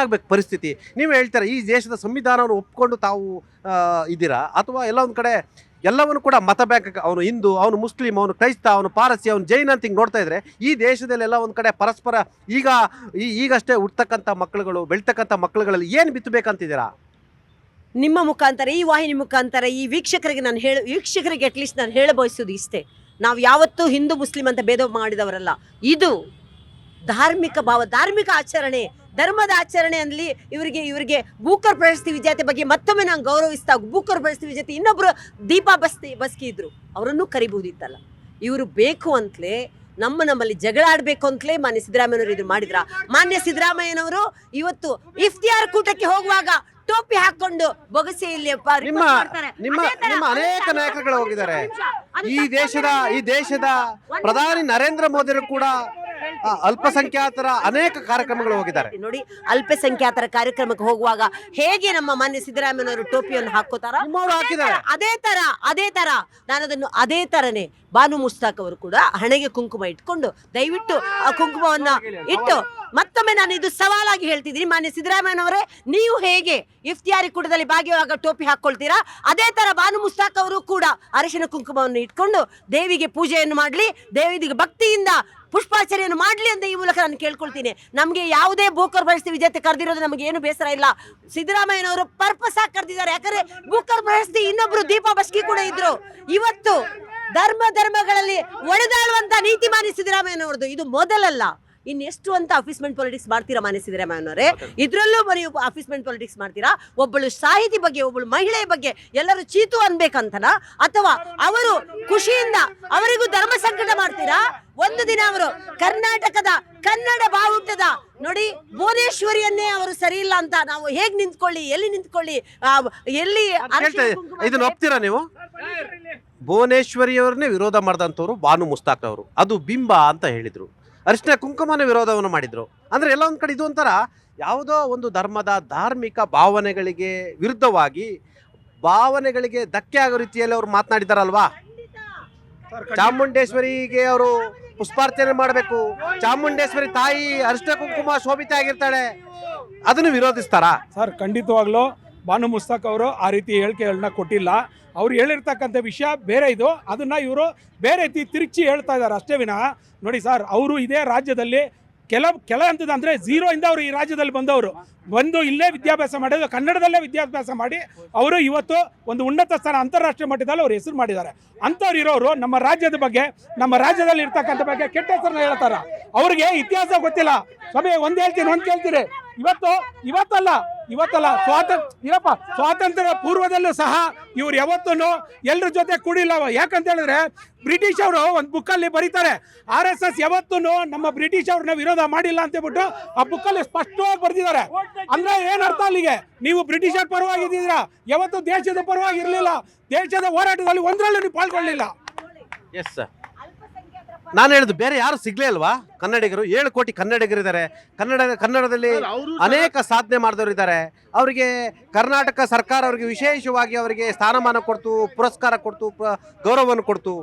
ಏನಾಗಬೇಕು ಪರಿಸ್ಥಿತಿ? ನೀವು ಹೇಳ್ತೀರಾ ಈ ದೇಶದ ಸಂವಿಧಾನವನ್ನು ಒಪ್ಕೊಂಡು ತಾವು ಇದ್ದೀರಾ, ಅಥವಾ ಎಲ್ಲ ಒಂದು ಕಡೆ ಎಲ್ಲವನ್ನು ಕೂಡ ಮತ ಬ್ಯಾಂಕ್, ಅವನು ಹಿಂದೂ, ಅವನು ಮುಸ್ಲಿಂ, ಅವನು ಕ್ರೈಸ್ತ, ಅವನು ಪಾರಸಿ, ಅವನು ಜೈನ ಅಂತ ಹಿಂಗೆ ನೋಡ್ತಾ ಇದ್ರೆ ಈ ದೇಶದಲ್ಲೆಲ್ಲ ಒಂದು ಕಡೆ ಪರಸ್ಪರ ಈಗಷ್ಟೇ ಹುಡ್ತಕ್ಕಂಥ ಮಕ್ಕಳುಗಳು, ಬೆಳ್ತಕ್ಕಂಥ ಮಕ್ಕಳುಗಳಲ್ಲಿ ಏನು ಬಿತ್ತಬೇಕಂತಿದ್ದೀರಾ? ನಿಮ್ಮ ಮುಖಾಂತರ, ಈ ವಾಹಿನಿ ಮುಖಾಂತರ ಈ ವೀಕ್ಷಕರಿಗೆ ಅಟ್ಲೀಸ್ಟ್ ನಾನು ಹೇಳಬಯಸೋದು ಇಷ್ಟೇ, ನಾವು ಯಾವತ್ತೂ ಹಿಂದೂ ಮುಸ್ಲಿಂ ಅಂತ ಭೇದ ಮಾಡಿದವರಲ್ಲ. ಇದು ಧಾರ್ಮಿಕ ಭಾವ, ಧಾರ್ಮಿಕ ಆಚರಣೆ, ಧರ್ಮದ ಆಚರಣೆ ಅಲ್ಲಿ ಇವರಿಗೆ ಬೂಕರ್ ಪ್ರಶಸ್ತಿ ವಿಜೇತೆ ಬಗ್ಗೆ ಮತ್ತೊಮ್ಮೆ ನಾನು ಗೌರವಿಸ್ತಾ, ಬೂಕರ್ ಪ್ರಶಸ್ತಿ ವಿಜೇತೆ ಇನ್ನೊಬ್ರು ದೀಪಾ ಬಸ್ಕಿ ಇದ್ರು, ಅವರನ್ನು ಕರಿಬಹುದಿತ್ತಲ್ಲ. ಇವರು ಬೇಕು ಅಂತಲೇ ನಮ್ಮಲ್ಲಿ ಜಗಳ ಆಡಬೇಕು ಅಂತಲೇ ಮಾನ್ಯ ಸಿದ್ದರಾಮಯ್ಯನವರು ಇದು ಮಾಡಿದ್ರ. ಮಾನ್ಯ ಸಿದ್ದರಾಮಯ್ಯನವರು ಇವತ್ತು ಇಫ್ತಿಯಾರ್ ಕೂಟಕ್ಕೆ ಹೋಗುವಾಗ ಟೋಪಿ ಹಾಕೊಂಡು ಬೊಗಸೆಯಲ್ಲಿ ನಿಮ್ಮ ಅನೇಕ ನಾಯಕರುಗಳು ಹೋಗಿದ್ದಾರೆ. ಈ ದೇಶದ ಪ್ರಧಾನಿ ನರೇಂದ್ರ ಮೋದಿ ಕೂಡ ಅಲ್ಪಸಂಖ್ಯಾತರ ಅನೇಕ ಕಾರ್ಯಕ್ರಮಗಳು ಹೋಗಿದ್ದಾರೆ ನೋಡಿ. ಅಲ್ಪಸಂಖ್ಯಾತರ ಕಾರ್ಯಕ್ರಮಕ್ಕೆ ಹೋಗುವಾಗ ಹೇಗೆ ನಮ್ಮ ಮಾನ್ಯ ಸಿದ್ದರಾಮಯ್ಯನವರು ಟೋಪಿಯನ್ನು ಹಾಕೋತಾರ, ಅದೇ ತರ ನಾನು ಅದನ್ನು ಅದೇ ತರನೇ ಬಾನು ಮುಸ್ತಾಕ್ ಅವರು ಕೂಡ ಹಣೆಗೆ ಕುಂಕುಮ ಇಟ್ಕೊಂಡು, ದಯವಿಟ್ಟು ಆ ಕುಂಕುಮವನ್ನ ಇಟ್ಟು ಮತ್ತೊಮ್ಮೆ ನಾನು ಇದು ಸವಾಲಾಗಿ ಹೇಳ್ತಿದ್ದೀನಿ, ಮಾನ್ಯ ಸಿದ್ದರಾಮಯ್ಯನವರೇ, ನೀವು ಹೇಗೆ ಇಫ್ತಿಯಾರಿ ಕೂಟದಲ್ಲಿ ಭಾಗಿಯಾಗ ಟೋಪಿ ಹಾಕೊಳ್ತೀರಾ, ಅದೇ ತರ ಬಾನು ಮುಸ್ತಾಕ್ ಅವರು ಕೂಡ ಅರಿಶಿನ ಕುಂಕುಮವನ್ನು ಇಟ್ಕೊಂಡು ದೇವಿಗೆ ಪೂಜೆಯನ್ನು ಮಾಡಲಿ, ದೇವಿಗೆ ಭಕ್ತಿಯಿಂದ ಪುಷ್ಪಾರ್ಚನೆಯನ್ನು ಮಾಡಲಿ ಅಂತ ಈ ಮೂಲಕ ನಾನು ಕೇಳ್ಕೊಳ್ತೀನಿ. ನಮಗೆ ಯಾವುದೇ ಬೂಕರ್ ಪ್ರಶಸ್ತಿ ವಿಜೇತೆ ಕರೆದಿರೋದು ನಮಗೆ ಏನು ಬೇಸರ ಇಲ್ಲ. ಸಿದ್ದರಾಮಯ್ಯನವರು ಪರ್ಪಸ್ ಆಗಿ ಕರೆದಿದ್ದಾರೆ, ಯಾಕಂದ್ರೆ ಬೂಕರ್ ಪ್ರಶಸ್ತಿ ಇನ್ನೊಬ್ರು ದೀಪಾ ಬಸ್ಕಿ ಕೂಡ ಇದ್ರು. ಇವತ್ತು ಧರ್ಮಗಳಲ್ಲಿ ಒಡೆದಾಡುವಂತ ನೀತಿ ಮಾನ್ಯ ಸಿದ್ದರಾಮಯ್ಯನವರದು ಇದು ಮೊದಲಲ್ಲ. ಇನ್ನೆಷ್ಟು ಅಂತ ಅಫೀಸ್ಮೆಂಟ್ ಪಾಲಿಟಿಕ್ಸ್ ಮಾಡ್ತೀರಾ ಮಾನ್ಯ ಸಿದ್ದರಾಮಯ್ಯನವರೇ? ಇದ್ರಲ್ಲೂ ನೀವು ಅಫೀಸ್ಮೆಂಟ್ ಪಾಲಿಟಿಕ್ಸ್ ಮಾಡ್ತೀರಾ? ಒಬ್ಬಳು ಸಾಹಿತಿ ಬಗ್ಗೆ, ಒಬ್ಬಳು ಮಹಿಳೆಯ ಬಗ್ಗೆ ಎಲ್ಲರೂ ಚೀತು ಅನ್ಬೇಕಂತನ, ಅಥವಾ ಅವರು ಖುಷಿಯಿಂದ ಅವರಿಗೂ ಧರ್ಮ ಸಂಕಟ ಮಾಡ್ತೀರಾ? ಒಂದು ದಿನ ಅವರು ಕರ್ನಾಟಕದ ಕನ್ನಡ ಬಾವುಟದ ನೋಡಿ ಭುವನೇಶ್ವರಿಯನ್ನೇ ಅವರು ಸರಿ ಇಲ್ಲ ಅಂತ ನಾವು ಹೇಗ್ ನಿಂತ್ಕೊಳ್ಳಿ, ಎಲ್ಲಿ ನಿಂತ್ಕೊಳ್ಳಿ, ಎಲ್ಲಿ ಇದನ್ನ ಒಪ್ತೀರಾ ನೀವು? ಭುವನೇಶ್ವರಿಯವರನ್ನೇ ವಿರೋಧ ಮಾಡಿದಂಥವ್ರು ಬಾನು ಮುಸ್ತಾಕ್ ಅವರು, ಅದು ಬಿಂಬ ಅಂತ ಹೇಳಿದ್ರು. ಅರಿಶಿನ ಕುಂಕುಮನ ವಿರೋಧವನ್ನು ಮಾಡಿದ್ರು. ಅಂದ್ರೆ ಎಲ್ಲ ಒಂದ್ ಕಡೆ ಇದು ಒಂಥರ ಯಾವುದೋ ಒಂದು ಧರ್ಮದ ಧಾರ್ಮಿಕ ಭಾವನೆಗಳಿಗೆ ವಿರುದ್ಧವಾಗಿ, ಭಾವನೆಗಳಿಗೆ ಧಕ್ಕೆ ಆಗೋ ರೀತಿಯಲ್ಲಿ ಅವರು ಮಾತನಾಡಿದಾರಲ್ವಾ. ಚಾಮುಂಡೇಶ್ವರಿಗೆ ಅವರು ಪುಷ್ಪಾರ್ಚನೆ ಮಾಡಬೇಕು, ಚಾಮುಂಡೇಶ್ವರಿ ತಾಯಿ ಅರಿಶಿನ ಕುಂಕುಮ ಶೋಭಿತ ಆಗಿರ್ತಾಳೆ, ಅದನ್ನು ವಿರೋಧಿಸ್ತಾರಾ? ಸರ್, ಖಂಡಿತವಾಗ್ಲೂ ಬಾನು ಮುಸ್ತಾಕ್ ಅವರು ಆ ರೀತಿ ಹೇಳಿಕೆಗಳನ್ನ ಕೊಟ್ಟಿಲ್ಲ. ಅವ್ರು ಹೇಳಿರ್ತಕ್ಕಂಥ ವಿಷಯ ಬೇರೆ ಇದು, ಅದನ್ನು ಇವರು ಬೇರೆ ರೀತಿ ತಿರುಚಿ ಹೇಳ್ತಾ ಇದ್ದಾರೆ ಅಷ್ಟೇ ವಿನಃ. ನೋಡಿ ಸರ್, ಅವರು ಇದೇ ರಾಜ್ಯದಲ್ಲಿ ಕೆಲ ಹಂತದ ಅಂದರೆ ಝೀರೋಯಿಂದ ಅವರು ಈ ರಾಜ್ಯದಲ್ಲಿ ಬಂದು ಇಲ್ಲೇ ವಿದ್ಯಾಭ್ಯಾಸ ಮಾಡಿದ್ರು, ಕನ್ನಡದಲ್ಲೇ ವಿದ್ಯಾಭ್ಯಾಸ ಮಾಡಿ ಅವರು ಇವತ್ತು ಒಂದು ಉನ್ನತ ಸ್ಥಾನ ಅಂತಾರಾಷ್ಟ್ರೀಯ ಮಟ್ಟದಲ್ಲಿ ಅವ್ರು ಹೆಸರು ಮಾಡಿದ್ದಾರೆ. ಅಂಥವ್ರು ಇರೋರು ನಮ್ಮ ರಾಜ್ಯದ ಬಗ್ಗೆ, ನಮ್ಮ ರಾಜ್ಯದಲ್ಲಿ ಇರ್ತಕ್ಕಂಥ ಬಗ್ಗೆ ಕೆಟ್ಟ ಹೆಸರನ್ನ ಹೇಳ್ತಾರೆ. ಅವ್ರಿಗೆ ಇತಿಹಾಸ ಗೊತ್ತಿಲ್ಲ. ಸಮಯ ಒಂದು ಹೇಳ್ತೀನಿ, ಒಂದು ಕೇಳ್ತೀರಿ. ಇವತ್ತಲ್ಲ ಸ್ವಾತಂತ್ರ್ಯ ಪೂರ್ವದಲ್ಲೂ ಸಹ ಇವ್ರು ಯಾವತ್ತೂ ಎಲ್ಲರ ಜೊತೆ ಕೂಡಿಲ್ಲ. ಯಾಕಂತ ಹೇಳಿದ್ರೆ ಬ್ರಿಟಿಷ್ ಅವರು ಒಂದು ಬುಕ್ಕಲ್ಲಿ ಬರೀತಾರೆ, RSS ಯಾವತ್ತೂ ನಮ್ಮ ಬ್ರಿಟಿಷ್ ಅವ್ರನ್ನ ವಿರೋಧ ಮಾಡಿಲ್ಲ ಅಂತ ಹೇಳ್ಬಿಟ್ಟು ಆ ಬುಕ್ಕಲ್ಲಿ ಸ್ಪಷ್ಟವಾಗಿ ಬರೆದಿದ್ದಾರೆ. ಅಂದ್ರೆ ಏನರ್ಥ ಅಲ್ಲಿಗೆ? ನೀವು ಬ್ರಿಟಿಷರ್ ಪರವಾಗಿದ್ದೀರಾ, ಯಾವತ್ತು ದೇಶದ ಪರವಾಗಿ ಇರಲಿಲ್ಲ, ದೇಶದ ಹೋರಾಟದಲ್ಲಿ ಒಂದರಲ್ಲೂ ನೀವು ಪಾಲ್ಗೊಳ್ಳಿಲ್ಲ. ಎಸ್ ಸರ್, ನಾನು ಹೇಳಿದ್ದು ಬೇರೆ ಯಾರು ಸಿಗ್ಲೇ ಅಲ್ವಾ? ಕನ್ನಡಿಗರು 7 ಕೋಟಿ ಕನ್ನಡಿಗರಿದ್ದಾರೆ. ಕನ್ನಡದಲ್ಲಿ ಅನೇಕ ಸಾಧನೆ ಮಾಡಿದವರು ಇದ್ದಾರೆ. ಅವರಿಗೆ ಕರ್ನಾಟಕ ಸರ್ಕಾರ ಅವರಿಗೆ ವಿಶೇಷವಾಗಿ ಅವರಿಗೆ ಸ್ಥಾನಮಾನ ಕೊಡ್ತು, ಪುರಸ್ಕಾರ ಕೊಡ್ತು, ಗೌರವವನ್ನು ಕೊಡ್ತು.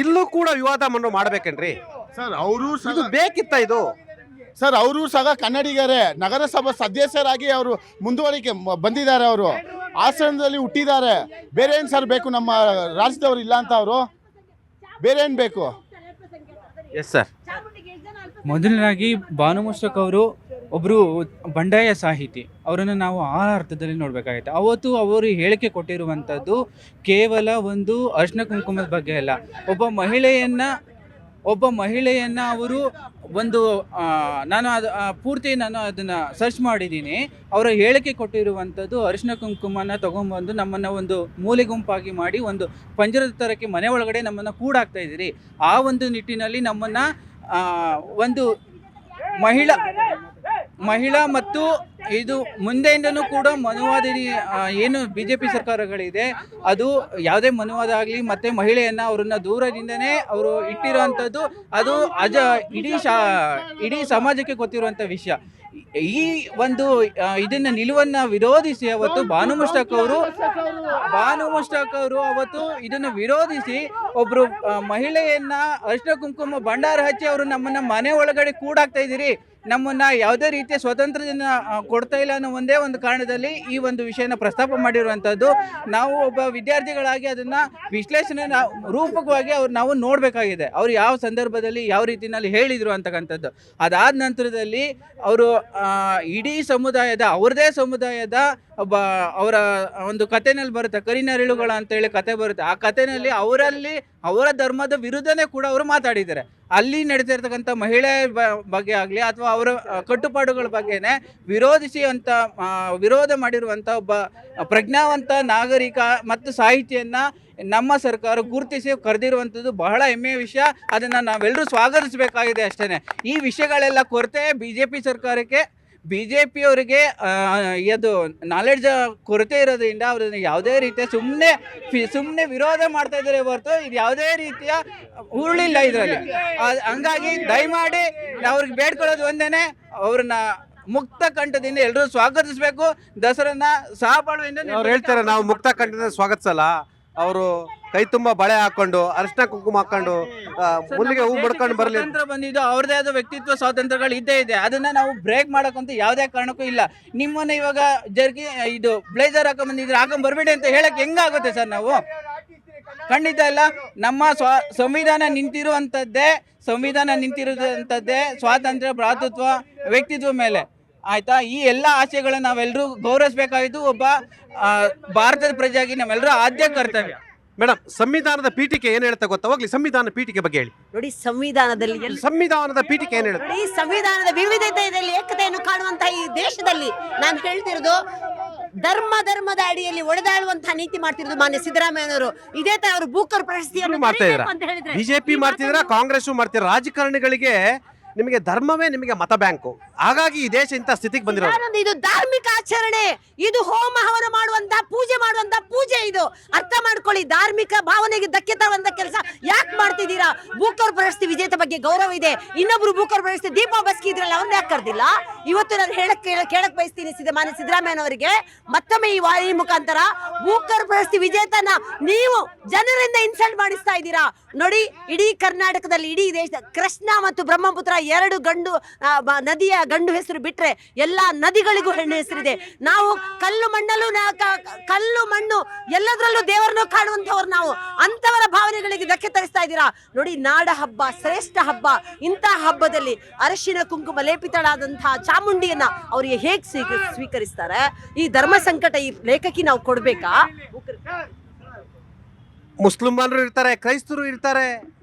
ಇಲ್ಲೂ ಕೂಡ ವಿವಾದ ಮಣ್ಣು ಮಾಡ್ಬೇಕೇನ್ರಿ ಸರ್? ಅವರು ಇದು ಬೇಕಿತ್ತ ಇದು? ಸರ್, ಅವರು ಸಹ ಕನ್ನಡಿಗರೇ, ನಗರಸಭಾ ಸದಸ್ಯರಾಗಿ ಅವರು ಮುಂದುವರಿಕೆ ಬಂದಿದ್ದಾರೆ. ಅವರು ಹಾಸನದಲ್ಲಿ ಹುಟ್ಟಿದ್ದಾರೆ. ಬೇರೆ ಏನು ಸರ್ ಬೇಕು? ನಮ್ಮ ರಾಜ್ಯದವರು ಇಲ್ಲ ಅಂತ ಅವರು ಬೇರೆ ಏನು ಬೇಕು? Yes sir. ಮೊದಲನೇದಾಗಿ ಬಾನು ಮುಸ್ತಾಕ್ ಅವರು ಒಬ್ಬರು ಬಂಡಾಯ ಸಾಹಿತಿ. ಅವರನ್ನು ನಾವು ಆ ಅರ್ಥದಲ್ಲಿ ನೋಡಬೇಕಾಗುತ್ತೆ. ಅವತ್ತು ಅವರು ಹೇಳಿಕೆ ಕೊಟ್ಟಿರುವಂಥದ್ದು ಕೇವಲ ಒಂದು ಅರಿಶಿನ ಕುಂಕುಮದ ಬಗ್ಗೆ ಅಲ್ಲ. ಒಬ್ಬ ಮಹಿಳೆಯನ್ನು ಅವರು ಒಂದು ನಾನು ಅದನ್ನು ಸರ್ಚ್ ಮಾಡಿದ್ದೀನಿ. ಅವರ ಹೇಳಿಕೆ ಕೊಟ್ಟಿರುವಂಥದ್ದು ಅರಿಶಿನ ಕುಂಕುಮನ ತೊಗೊಂಬಂದು ನಮ್ಮನ್ನು ಒಂದು ಮೂಲೆ ಗುಂಪಾಗಿ ಮಾಡಿ ಒಂದು ಪಂಜರದ ಥರಕ್ಕೆ ಮನೆ ಒಳಗಡೆ ನಮ್ಮನ್ನು ಕೂಡಾಕ್ತಾ ಇದ್ದೀರಿ. ಆ ಒಂದು ನಿಟ್ಟಿನಲ್ಲಿ ನಮ್ಮನ್ನು ಒಂದು ಮಹಿಳಾ ಮತ್ತು ಇದು ಮುಂದೆಯಿಂದನೂ ಕೂಡ ಮನುವಾದ ಏನು BJP ಸರ್ಕಾರಗಳಿದೆ ಅದು ಯಾವುದೇ ಮನುವಾದ ಆಗಲಿ ಮತ್ತು ಮಹಿಳೆಯನ್ನು ಅವರನ್ನು ದೂರದಿಂದನೇ ಅವರು ಇಟ್ಟಿರೋವಂಥದ್ದು ಅದು ಇಡೀ ಸಮಾಜಕ್ಕೆ ಗೊತ್ತಿರುವಂಥ ವಿಷಯ. ಈ ಒಂದು ಇದನ್ನ ನಿಲುವನ್ನು ವಿರೋಧಿಸಿ ಅವತ್ತು ಬಾನು ಮುಸ್ತಾಕ್ ಅವರು ಅವತ್ತು ಇದನ್ನು ವಿರೋಧಿಸಿ ಒಬ್ರು ಮಹಿಳೆಯನ್ನ ಅರಿಶಿನ ಕುಂಕುಮ ಭಂಡಾರ ಹಚ್ಚಿ ಅವರು ನಮ್ಮನ್ನ ಮನೆ ಒಳಗಡೆ ಕೂಡಾಕ್ತಾ ಇದ್ದೀರಿ, ನಮ್ಮನ್ನ ಯಾವುದೇ ರೀತಿಯ ಸ್ವಾತಂತ್ರ್ಯದಿಂದ ಕೊಡ್ತಾ ಇಲ್ಲ ಅನ್ನೋ ಒಂದೇ ಒಂದು ಕಾರಣದಲ್ಲಿ ಈ ಒಂದು ವಿಷಯನ ಪ್ರಸ್ತಾಪ ಮಾಡಿರುವಂಥದ್ದು. ನಾವು ಒಬ್ಬ ವಿದ್ಯಾರ್ಥಿಗಳಾಗಿ ಅದನ್ನ ವಿಶ್ಲೇಷಣೆ ರೂಪಕವಾಗಿ ನಾವು ನೋಡಬೇಕಾಗಿದೆ. ಅವ್ರು ಯಾವ ಸಂದರ್ಭದಲ್ಲಿ ಯಾವ ರೀತಿಯಲ್ಲಿ ಹೇಳಿದ್ರು ಅಂತಕ್ಕಂಥದ್ದು. ಅದಾದ ನಂತರದಲ್ಲಿ ಅವರು ಇಡೀ ಸಮುದಾಯದ ಅವ್ರದೇ ಸಮುದಾಯದ ಒಬ್ಬ ಅವರ ಒಂದು ಕಥೆನಲ್ಲಿ ಬರುತ್ತೆ, ಕರಿನರಿಳುಗಳ ಅಂತೇಳಿ ಕತೆ ಬರುತ್ತೆ. ಆ ಕಥೆನಲ್ಲಿ ಅವರ ಧರ್ಮದ ವಿರುದ್ಧನೇ ಕೂಡ ಅವರು ಮಾತಾಡಿದ್ದಾರೆ. ಅಲ್ಲಿ ನಡೀತಿರ್ತಕ್ಕಂಥ ಮಹಿಳೆ ಬಗ್ಗೆ ಆಗಲಿ ಅಥವಾ ಅವರ ಕಟ್ಟುಪಾಡುಗಳ ಬಗ್ಗೆನೇ ವಿರೋಧ ಮಾಡಿರುವಂಥ ಒಬ್ಬ ಪ್ರಜ್ಞಾವಂತ ನಾಗರಿಕ ಮತ್ತು ಸಾಹಿತಿಯನ್ನ ನಮ್ಮ ಸರ್ಕಾರ ಗುರುತಿಸಿ ಕರೆದಿರುವಂಥದ್ದು ಬಹಳ ಹೆಮ್ಮೆಯ ವಿಷಯ. ಅದನ್ನು ನಾವೆಲ್ಲರೂ ಸ್ವಾಗತಿಸಬೇಕಾಗಿದೆ ಅಷ್ಟೇ. ಈ ವಿಷಯಗಳೆಲ್ಲ ಕೊರತೆ BJP ಸರ್ಕಾರಕ್ಕೆ, BJP ಅವರಿಗೆ ಅದು ನಾಲೆಡ್ಜ್ ಕೊರತೆ ಇರೋದ್ರಿಂದ ಅವ್ರನ್ನ ಯಾವುದೇ ರೀತಿಯ ಸುಮ್ಮನೆ ವಿರೋಧ ಮಾಡ್ತಾ ಇದ್ದಾರೆ ಹೊರತು ಇದು ಯಾವುದೇ ರೀತಿಯ ಉರುಳಿಲ್ಲ ಇದರಲ್ಲಿ. ಹಂಗಾಗಿ ದಯಮಾಡಿ ಅವ್ರಿಗೆ ಬೇಡ್ಕೊಳ್ಳೋದು ಒಂದೇನೆ, ಅವ್ರನ್ನ ಮುಕ್ತ ಕಂಠದಿಂದ ಎಲ್ಲರೂ ಸ್ವಾಗತಿಸಬೇಕು. ದಸರಾನ ಸಹಬಾಳ್ವೆಯಿಂದ ಅವ್ರು ಹೇಳ್ತಾರೆ ನಾವು ಮುಕ್ತ ಕಂಠದಿಂದ ಸ್ವಾಗತಿಸಲ್ಲ. ಅವರು ಕೈ ತುಂಬಾ ಬಳೆ ಹಾಕೊಂಡು ಅರಿಶಿನ ಕುಂಕುಮ ಹಾಕೊಂಡು ಮುಲ್ಲಿಗೆ ಹೂ ಬಡ್ಕೊಂಡು ಬರಲಿ. ಸ್ವಾತಂತ್ರ್ಯ ಬಂದಿದ್ದು ಅವ್ರದೇ ಆದ ವ್ಯಕ್ತಿತ್ವ ಸ್ವಾತಂತ್ರ್ಯಗಳು ಇದ್ದೇ ಇದೆ. ಅದನ್ನ ನಾವು ಬ್ರೇಕ್ ಮಾಡಕ್ಕಂತೂ ಯಾವುದೇ ಕಾರಣಕ್ಕೂ ಇಲ್ಲ. ನಿಮ್ಮನ್ನ ಇವಾಗ ಇದು ಬ್ಲೇಸರ್ ಹಾಕೊಂಡ್ ಬಂದಿದ್ರೆ ಹಾಕೊಂಡ್ ಬರ್ಬೇಡಿ ಅಂತ ಹೇಳಕ್ ಹೆಂಗಾಗುತ್ತೆ ಸರ್? ನಾವು ಖಂಡಿತ ಇಲ್ಲ. ನಮ್ಮ ಸಂವಿಧಾನ ನಿಂತಿರುವಂತದ್ದೇ ಸ್ವಾತಂತ್ರ್ಯ, ಭ್ರಾತೃತ್ವ, ವ್ಯಕ್ತಿತ್ವ ಮೇಲೆ ಆಯ್ತಾ. ಈ ಎಲ್ಲ ಆಸೆಗಳನ್ನ ನಾವೆಲ್ಲರೂ ಗೌರವಿಸಬೇಕಾಗಿದ್ದು ಒಬ್ಬ ಭಾರತದ ಪ್ರಜೆಯಾಗಿ ನಾವೆಲ್ಲರೂ ಆದ್ಯ ಕರ್ತವ್ಯ. ಮೇಡಮ್, ಸಂವಿಧಾನದ ಪೀಠಿಕೆ ಏನ್ ಹೇಳ್ತಾ ಗೊತ್ತಾ? ಹೋಗ್ಲಿ, ಸಂವಿಧಾನ ಪೀಠಿಕೆ ಬಗ್ಗೆ ಹೇಳಿ. ನೋಡಿ, ಸಂವಿಧಾನದ ಪೀಠಿಕೆ ಏನ್ ಹೇಳುತ್ತೆ? ನೋಡಿ, ಸಂವಿಧಾನದ ವಿವಿಧತೆಯಲ್ಲಿ ಏಕತೆಯನ್ನು ಕಾಣುವಂತಹ ಈ ದೇಶದಲ್ಲಿ ನಾನು ಹೇಳ್ತಿರೋದು, ಧರ್ಮದ ಅಡಿಯಲ್ಲಿ ಒಡೆದಾಳುವಂತಹ ನೀತಿ ಮಾಡ್ತಿರೋದು ಮಾನ್ಯ ಸಿದ್ದರಾಮಯ್ಯನವರು. ಇದೇ ತರ ಅವರು ಬೂಕರ್ ಪ್ರಶಸ್ತಿಯನ್ನು ಮಾಡ್ತಾ ಇದ್ದಾರೆ. ಬಿಜೆಪಿ ಮಾಡ್ತಿದ್ರ, ಕಾಂಗ್ರೆಸ್ ಮಾಡ್ತಿದ್ರ. ರಾಜಕಾರಣಿಗಳಿಗೆ ನಿಮಗೆ ಧರ್ಮವೇ ನಿಮಗೆ ಮತ ಬ್ಯಾಂಕು. ಹಾಗಾಗಿ ಈ ದೇಶ ಇಂಥ ಸ್ಥಿತಿಗೆ ಬಂದಿರೋದು. ಇದು ಧಾರ್ಮಿಕ ಆಚರಣೆ, ಇದು ಹೋಮ ಹವನ ಮಾಡುವಂತ ಪೂಜೆ. ಇದು ಅರ್ಥ ಮಾಡ್ಕೊಳ್ಳಿ. ಧಾರ್ಮಿಕ ಭಾವನೆಗೆ ಧಕ್ಕೆ ತರುವಂತ ಕೆಲಸ ಯಾಕೆ ಮಾಡ್ತಿದ್ದೀರಾ? ಬೂಕರ್ ಪ್ರಶಸ್ತಿ ವಿಜೇತ ಬಗ್ಗೆ ಗೌರವ ಇದೆ. ಇನ್ನೊಬ್ರು ಬೂಕರ್ ಪ್ರಶಸ್ತಿ ದೀಪಾ ಬಸ್ಕಿ ಇದ್ರಲ್ಲ, ಅವ್ರನ್ನ ಯಾಕೆ ಕರ್ದಿಲ್ಲ? ಇವತ್ತು ನಾನು ಕೇಳಕ್ ಬಯಸ್ತೀನಿ ಮಾನ್ಯ ಸಿದ್ದರಾಮಯ್ಯನವರಿಗೆ, ಮತ್ತೊಮ್ಮೆ ಈ ಮುಖಾಂತರ ಬೂಕರ್ ಪ್ರಶಸ್ತಿ ವಿಜೇತನ ನೀವು ಜನರಿಂದ ಇನ್ಸಲ್ಟ್ ಮಾಡಿಸ್ತಾ ಇದ್ದೀರಾ. ನೋಡಿ, ಇಡೀ ಕರ್ನಾಟಕದಲ್ಲಿ, ಇಡೀ ದೇಶದ ಕೃಷ್ಣ ಮತ್ತು ಬ್ರಹ್ಮಪುತ್ರ ಎರಡು ನದಿಯ ಗಂಡು ಹೆಸರು ಬಿಟ್ರೆ ಎಲ್ಲಾ ನದಿಗಳಿಗೂ ಹೆಣ್ಣು ಹೆಸರಿದೆ. ನಾವು ಕಲ್ಲು ಮಣ್ಣು ಎಲ್ಲದರಲ್ಲೂ ದೇವರನ್ನು ಕಾಣುವಂತವ್ರು. ನಾವು ಅಂತವರ ಭಾವನೆಗಳಿಗೆ ಧಕ್ಕೆ ತರಿಸ್ತಾ ಇದ್ದೀರಾ. ನೋಡಿ, ನಾಡ ಹಬ್ಬ, ಶ್ರೇಷ್ಠ ಹಬ್ಬ. ಇಂತಹ ಹಬ್ಬದಲ್ಲಿ ಅರಿಶಿನ ಕುಂಕುಮ ಲೇಪಿತಳಾದಂತಹ ಚಾಮುಂಡಿಯನ್ನ ಅವರಿಗೆ ಹೇಗೆ ಸ್ವೀಕರಿಸ್ತಾರೆ? ಈ ಧರ್ಮ ಸಂಕಟ ಈ ಲೇಖಕಿ ನಾವು ಕೊಡ್ಬೇಕಾ? ಮುಸ್ಲಿಮರು ಇರ್ತಾರೆ, ಕ್ರೈಸ್ತರು ಇರ್ತಾರೆ,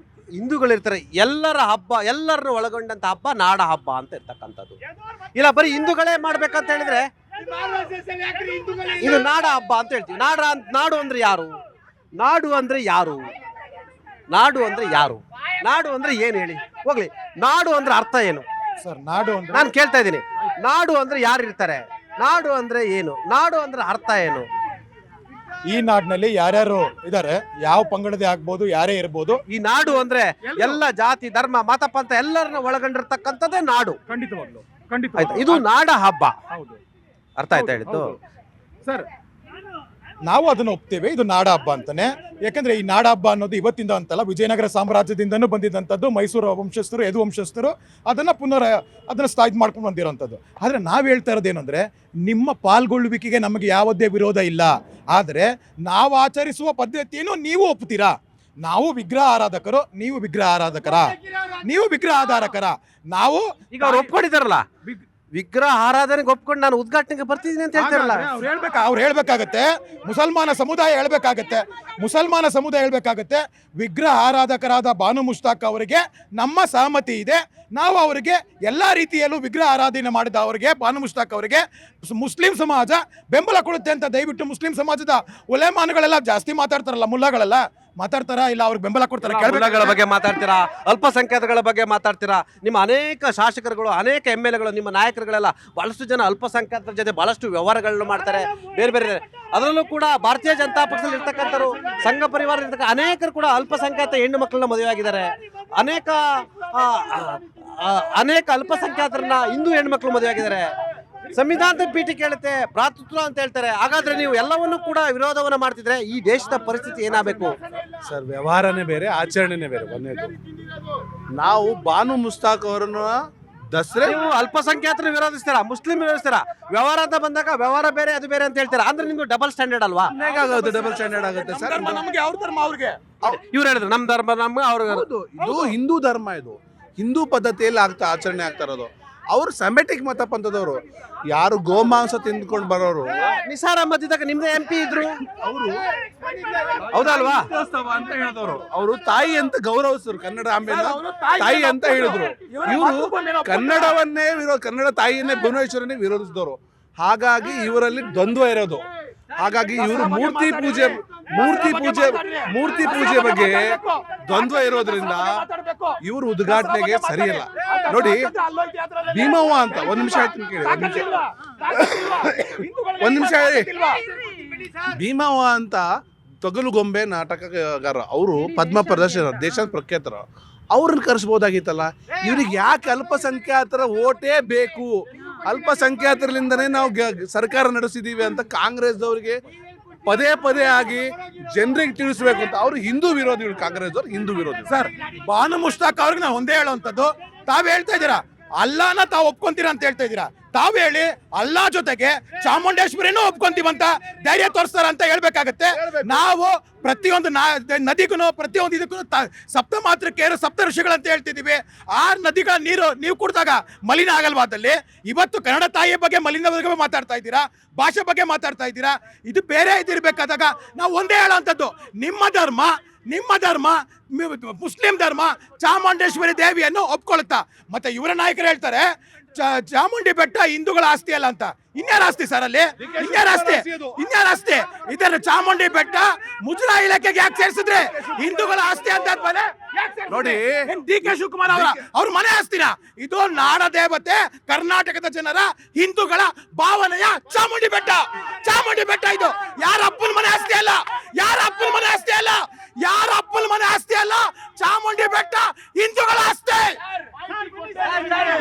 ಹಿಂದೂಗಳಿರ್ತಾರೆ. ಎಲ್ಲರ ಹಬ್ಬ, ಎಲ್ಲರನ್ನು ಒಳಗೊಂಡಂತ ಹಬ್ಬ ನಾಡ ಹಬ್ಬ ಅಂತ ಇರ್ತಕ್ಕಂಥದ್ದು. ಇಲ್ಲ ಬರೀ ಹಿಂದೂಗಳೇ ಮಾಡ್ಬೇಕಂತ ಹೇಳಿದ್ರೆ ಇದು ನಾಡ ಹಬ್ಬ ಅಂತ ಹೇಳ್ತೀವಿ. ನಾಡು ಅಂದ್ರೆ ಯಾರು? ನಾಡು ಅಂದ್ರೆ ಏನ್ ಹೇಳಿ? ಹೋಗ್ಲಿ, ನಾಡು ಅಂದ್ರೆ ಅರ್ಥ ಏನು ಸರ್? ನಾಡು ಅಂದ್ರೆ ನಾನು ಕೇಳ್ತಾ ಇದ್ದೀನಿ. ನಾಡು ಅಂದ್ರೆ ಯಾರು ಇರ್ತಾರೆ? ನಾಡು ಅಂದ್ರೆ ಏನು? ನಾಡು ಅಂದ್ರೆ ಅರ್ಥ ಏನು? ಈ ನಾಡಿನಲ್ಲಿ ಯಾರ್ಯಾರು ಇದಾರೆ, ಯಾವ ಪಂಗಡದೇ ಆಗ್ಬೋದು, ಯಾರೇ ಇರ್ಬೋದು. ಈ ನಾಡು ಅಂದ್ರೆ ಎಲ್ಲ ಜಾತಿ, ಧರ್ಮ, ಮತ, ಪಂಥ ಎಲ್ಲರನ್ನ ಒಳಗೊಂಡಿರ್ತಕ್ಕಂಥದ್ದೇ ನಾಡು. ಖಂಡಿತವಾಗ್ಲು ಆಯ್ತಾ? ಇದು ನಾಡ ಹಬ್ಬ. ಹೌದು. ಅರ್ಥ ಆಯ್ತಾ ಹೇಳಿದ್ದು? ಸರ್, ನಾವು ಅದನ್ನ ಒಪ್ತೇವೆ, ಇದು ನಾಡ ಹಬ್ಬ ಅಂತಾನೆ. ಯಾಕಂದ್ರೆ ಈ ನಾಡ ಹಬ್ಬ ಅನ್ನೋದು ಇವತ್ತಿಂದ ಅಂತಲ್ಲ, ವಿಜಯನಗರ ಸಾಮ್ರಾಜ್ಯದಿಂದನೂ ಬಂದಿದ್ದಂಥದ್ದು. ಮೈಸೂರು ವಂಶಸ್ಥರು, ಯದು ವಂಶಸ್ಥರು ಅದನ್ನ ಸ್ಥಾಯಿತ್ ಮಾಡ್ಕೊಂಡು ಬಂದಿರೋಂಥದ್ದು. ಆದ್ರೆ ನಾವ್ ಹೇಳ್ತಾ ಇರೋದೇನಂದ್ರೆ, ನಿಮ್ಮ ಪಾಲ್ಗೊಳ್ಳುವಿಕೆಗೆ ನಮಗೆ ಯಾವುದೇ ವಿರೋಧ ಇಲ್ಲ. ಆದ್ರೆ ನಾವು ಆಚರಿಸುವ ಪದ್ಧತಿಯನ್ನು ನೀವು ಒಪ್ತೀರಾ? ನಾವು ವಿಗ್ರಹ ಆರಾಧಕರು, ನೀವು ವಿಗ್ರಹ ಆರಾಧಕರ? ನೀವು ವಿಗ್ರಹ ಆಧಾರಕರ? ನಾವು ಈಗ ಅವ್ರು ಒಪ್ಕೊಂಡಿದಾರಲ್ಲ, ವಿಗ್ರಹ ಆರಾಧನೆಗೆ ಒಪ್ಕೊಂಡು ನಾನು ಉದ್ಘಾಟನೆಗೆ ಬರ್ತಿದ್ದೀನಿ ಅಂತ ಹೇಳ್ತಾರಲ್ಲ. ಅವ್ರು ಹೇಳ್ಬೇಕಾಗತ್ತೆ, ಮುಸಲ್ಮಾನ ಸಮುದಾಯ ಹೇಳ್ಬೇಕಾಗತ್ತೆ. ವಿಗ್ರಹ ಆರಾಧಕರಾದ ಬಾನು ಮುಷ್ತಾಕ್ ಅವರಿಗೆ ನಮ್ಮ ಸಹಮತಿ ಇದೆ. ನಾವು ಅವರಿಗೆ ಎಲ್ಲಾ ರೀತಿಯಲ್ಲೂ ವಿಗ್ರಹ ಆರಾಧನೆ ಮಾಡಿದ ಅವರಿಗೆ, ಬಾನು ಮುಷ್ತಾಕ್ ಅವರಿಗೆ ಮುಸ್ಲಿಂ ಸಮಾಜ ಬೆಂಬಲ ಕೊಡುತ್ತೆ ಅಂತ ದಯವಿಟ್ಟು ಮುಸ್ಲಿಂ ಸಮಾಜದ ಉಲೇಮಾನಗಳೆಲ್ಲ ಜಾಸ್ತಿ ಮಾತಾಡ್ತಾರಲ್ಲ, ಮುಲ್ಲಾಗಳೆಲ್ಲ ಮಾತಾಡ್ತಾರ ಇಲ್ಲ, ಅವ್ರಿಗೆ ಬೆಂಬಲ ಕೊಡ್ತಾರೆ. ಮುಲ್ಲಾಗಳ ಬಗ್ಗೆ ಮಾತಾಡ್ತೀರಾ, ಅಲ್ಪಸಂಖ್ಯಾತಗಳ ಬಗ್ಗೆ ಮಾತಾಡ್ತೀರಾ. ನಿಮ್ಮ ಅನೇಕ ಶಾಸಕರುಗಳು, ಅನೇಕ MLAಗಳು, ನಿಮ್ಮ ನಾಯಕರುಗಳೆಲ್ಲ ಬಹಳಷ್ಟು ಜನ ಅಲ್ಪಸಂಖ್ಯಾತರ ಜೊತೆ ಬಹಳಷ್ಟು ವ್ಯವಹಾರಗಳನ್ನು ಮಾಡ್ತಾರೆ. ಬೇರೆ ಅದರಲ್ಲೂ ಕೂಡ ಭಾರತೀಯ ಜನತಾ ಪಕ್ಷದಲ್ಲಿ ಇರ್ತಕ್ಕಂಥವ್ರು, ಸಂಘ ಪರಿವಾರ ಇರ್ತಕ್ಕ ಅನೇಕರು ಕೂಡ ಅಲ್ಪಸಂಖ್ಯಾತ ಹೆಣ್ಣು ಮಕ್ಕಳನ್ನ ಮದುವೆ ಆಗಿದ್ದಾರೆ. ಅನೇಕ ಅಲ್ಪಸಂಖ್ಯಾತರನ್ನ ಹಿಂದೂ ಹೆಣ್ಮಕ್ಳು ಮದುವೆ ಆಗಿದ್ದಾರೆ. ಸಂವಿಧಾನದ ಪೀಠಿಕೆ ಹೇಳುತ್ತೆ ಭ್ರಾತೃತ್ವ ಅಂತ ಹೇಳ್ತಾರೆ. ಹಾಗಾದ್ರೆ ನೀವು ಎಲ್ಲವನ್ನೂ ಕೂಡ ವಿರೋಧವನ್ನ ಮಾಡ್ತಿದ್ರೆ ಈ ದೇಶದ ಪರಿಸ್ಥಿತಿ ಏನಾಗಬೇಕು? ಸರ್, ವ್ಯವಹಾರನೇ ಬೇರೆ, ಆಚರಣೆನೇ ಬೇರೆ. ಒಂದೇದು, ನಾವು ಬಾನು ಮುಸ್ತಾಕ್ ಅವರನ್ನ ದಸರೆ ನೀವು ಅಲ್ಪಸಂಖ್ಯಾತರು ವಿರೋಧಿಸ್ತೀರಾ, ಮುಸ್ಲಿಂ ವಿರೋಧಿಸ್ತೀರಾ, ವ್ಯವಹಾರ ಅಂತ ಬಂದಾಗ ವ್ಯವಹಾರ ಬೇರೆ ಅದು ಬೇರೆ ಅಂತ ಹೇಳ್ತೀರಾ. ಅಂದ್ರೆ ನಿಮ್ದು ಡಬಲ್ ಸ್ಟ್ಯಾಂಡರ್ಡ್ ಅಲ್ವಾ? ಹೇಗಾಗುತ್ತೆ ಡಬಲ್ ಸ್ಟ್ಯಾಂಡರ್ಡ್ ಆಗುತ್ತೆ ಸರ್? ನಮಗೆ ಅವ್ರ ಧರ್ಮ ಅವ್ರಿಗೆ ಇವ್ರು ಹೇಳಿದ್ರು ನಮ್ಮ ಧರ್ಮ ನಮ್ಗೆ ಅವ್ರಿಗೆ. ಹೌದು, ಇದು ಹಿಂದೂ ಧರ್ಮ, ಇದು ಹಿಂದೂ ಪದ್ಧತಿಯಲ್ಲಿ ಆಚರಣೆ ಆಗ್ತಾ ಇರೋದು. ಅವರು ಸೆಮೆಟಿಕ್ ಮತ ಪಂಥದವರು, ಯಾರು ಗೋಮಾಂಸ ತಿಂದ್ಕೊಂಡು ಬರೋರು. ನಿಸಾರ್ ಅಹಮದ್ ಇದ್ದಾಗ ನಿಮ್ದೇ MP ಇದ್ರು, ಅವರು ಹೌದಲ್ವಾ? ಅಂತ ಹೇಳಿದವರು, ಅವರು ತಾಯಿ ಅಂತ ಗೌರವಿಸಿದ್ರು, ಕನ್ನಡ ಆಂಬೆನ ತಾಯಿ ಅಂತ ಹೇಳಿದ್ರು. ಇವರು ಕನ್ನಡವನ್ನೇ ಕನ್ನಡ ತಾಯಿಯನ್ನೇ ಭುವನೇಶ್ವರನ್ನೇ ವಿರೋಧಿಸಿದವರು. ಹಾಗಾಗಿ ಇವರಲ್ಲಿ ದ್ವಂದ್ವ ಇರೋದು. ಹಾಗಾಗಿ ಇವರು ಮೂರ್ತಿ ಪೂಜೆ ಬಗ್ಗೆ ದ್ವಂದ್ವ ಇರೋದ್ರಿಂದ ಇವರು ಉದ್ಘಾಟನೆಗೆ ಸರಿಯಲ್ಲ. ನೋಡಿ, ಭೀಮವ್ವ ಅಂತ ಒಂದ್ ನಿಮಿಷ ಹೇಳ್ತೀನಿ ಕೇಳಿ, ಒಂದ್ ನಿಮಿಷ ಹೇಳಿ. ಭೀಮವ್ವ ಅಂತ ತೊಗಲುಗೊಂಬೆ ನಾಟಕಗಾರ, ಅವರು ಪದ್ಮ ಪ್ರದರ್ಶನ ದೇಶದ ಪ್ರಖ್ಯಾತರ. ಅವ್ರನ್ನ ಕರೆಸ್ಬೋದಾಗಿತ್ತಲ್ಲ. ಇವ್ರಿಗೆ ಯಾಕೆ ಅಲ್ಪಸಂಖ್ಯಾತರ ಓಟೇ ಬೇಕು? ಅಲ್ಪಸಂಖ್ಯಾತರಿಂದನೇ ನಾವು ಸರ್ಕಾರ ನಡೆಸಿದೀವಿ ಅಂತ ಕಾಂಗ್ರೆಸ್ದವ್ರಿಗೆ ಪದೇ ಆಗಿ ಜನರಿಗೆ ತಿಳಿಸ್ಬೇಕು ಅಂತ. ಅವರು ಹಿಂದೂ ವಿರೋಧಿಗಳು, ಕಾಂಗ್ರೆಸ್ ಅವ್ರು ಹಿಂದೂ ವಿರೋಧಿ. ಸರ್, ಬಾನು ಮುಷ್ತಾಕ್ ಅವ್ರಿಗೆ ನಾವು ಒಂದೇ ಹೇಳುವಂಥದ್ದು, ತಾವ್ ಹೇಳ್ತಾ ಇದ್ದೀರಾ ಅಲ್ಲಾನ ತಾವ್ ಒಪ್ಕೊಂತೀರಾ ಅಂತ ಹೇಳ್ತಾ ಇದ್ದೀರಾ. ತಾವ್ ಹೇಳಿ ಅಲ್ಲಾ ಜೊತೆಗೆ ಚಾಮುಂಡೇಶ್ವರಿನೂ ಒಪ್ಕೊಂತೀವಂತ ಧೈರ್ಯ ತೋರಿಸ್ತಾರ ಅಂತ ಹೇಳ್ಬೇಕಾಗತ್ತೆ. ನಾವು ಪ್ರತಿಯೊಂದು ನದಿಗೂ ಪ್ರತಿಯೊಂದು ಇದಕ್ಕೂ ಸಪ್ತ ಮಾತೃಕೆಯರು ಸಪ್ತ ಋಷಿಗಳಂತ ಹೇಳ್ತಿದೀವಿ. ಆ ನದಿಗಳ ನೀರು ನೀವು ಕುಡಿದಾಗ ಮಲಿನ ಆಗಲ್ವಾದಲ್ಲಿ. ಇವತ್ತು ಕನ್ನಡ ತಾಯಿಯ ಬಗ್ಗೆ ಮಲಿನ ಬಗ್ಗೆ ಮಾತಾಡ್ತಾ ಇದ್ದೀರಾ, ಭಾಷೆ ಬಗ್ಗೆ ಮಾತಾಡ್ತಾ ಇದ್ದೀರಾ. ಇದು ಬೇರೆ ಇದಿರ್ಬೇಕಾದಾಗ ನಾವು ಒಂದೇ ಹೇಳೋವಂಥದ್ದು, ನಿಮ್ಮ ಧರ್ಮ ಮುಸ್ಲಿಂ ಧರ್ಮ ಚಾಮುಂಡೇಶ್ವರಿ ದೇವಿಯನ್ನು ಒಪ್ಕೊಳುತ್ತಾ. ಮತ್ತೆ ಇವರ ನಾಯಕರು ಹೇಳ್ತಾರೆ ಚಾಮುಂಡಿ ಬೆಟ್ಟ ಹಿಂದೂಗಳ ಆಸ್ತಿ ಅಲ್ಲ ಅಂತ. ಇನ್ಯಾರ ಆಸ್ತಿ ಸರ್ ಅಲ್ಲಿ? ಇನ್ಯಾರ ಆಸ್ತಿ? ಇದರ ಚಾಮುಂಡಿ ಬೆಟ್ಟ ಮುಜರಾಯಿ ಇಲಾಖೆಗೆ ಯಾಕೆ ಸೇರಿಸಿದ್ರೆ ಹಿಂದೂಗಳ ಆಸ್ತಿ ಅಂತ ನೋಡಿ. DK ಶಿವಕುಮಾರ್ ಅವ್ರ ಮನೆ ಆಸ್ತಿನ? ಇದು ನಾಡ ದೇವತೆ ಕರ್ನಾಟಕದ ಜನರ ಹಿಂದೂಗಳ ಭಾವನೆಯ ಚಾಮುಂಡಿ ಬೆಟ್ಟ ಇದು ಯಾರ ಅಪ್ಪನ ಮನೆ ಆಸ್ತಿ ಅಲ್ಲ, ಯಾರ ಅಪ್ಪನ ಮನೆ ಆಸ್ತಿ ಅಲ್ಲ. ಚಾಮುಂಡಿ ಬೆಟ್ಟ ಹಿಂದೂಗಳ ಆಸ್ತಿ.